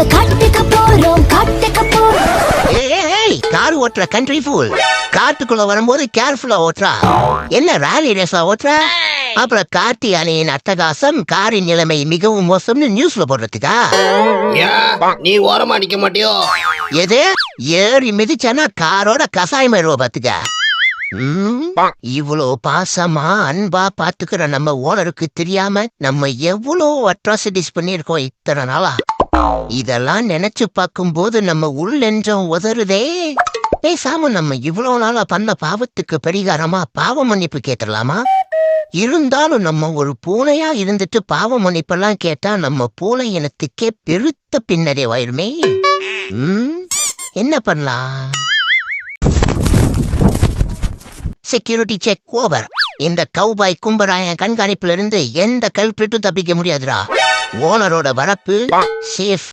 நாங்க காட்டுக்கு போறோம் ஏய் கார் ஓட்டுற கண்ட்ரி ஃபுல் காட்டுக்குள்ள வரும்போது கேர்ஃபுல்லா ஓட்டுறா. என்ன ராலி ரேஸா ஓட்டுறா? அப்புறம் காட்டு யானையின் அட்டகாசம் காரின் நிலைமை மிகவும் மோசம்னு நியூஸ்ல போடுறதுக்கா? நீ ஓரமா நிக்க மாட்டியோ? எது ஏறி மிதிச்சானா காரோட கசாயம் ஆயிடுவ பாத்துக்க. இவ்வளோ பாசமா அன்பா பாத்துக்கிற நம்ம ஓனருக்கு தெரியாம நம்ம எவ்வளோ அட்ராசிட்டிஸ் பண்ணிருக்கோம் இத்தனை நாளா. இதெல்லாம் நினைச்சு பார்க்கும்போது நம்ம உள் நெஞ்சம் உதறுதே. பேசாம நம்ம இவ்வளவு நாளா பண்ண பாவத்துக்கு பரிகாரமா பாவ மன்னிப்பு கேட்டுடலாமா? இருந்தாலும் நம்ம ஒரு பூனையா இருந்துட்டு பாவ மன்னிப்பெல்லாம் கேட்டா நம்ம பூனை இனத்துக்கே பெருத்த பின்னடைவாயிருமே. என்ன பண்ணலாம்? Security check over. இந்த கௌபாய் கும்பராயன் கண்காணிப்புல இருந்து எந்த கல்பிரிட்டும் தப்பிக்க முடியாதுடா. ஓனரோட வரப்பு சேஃப்.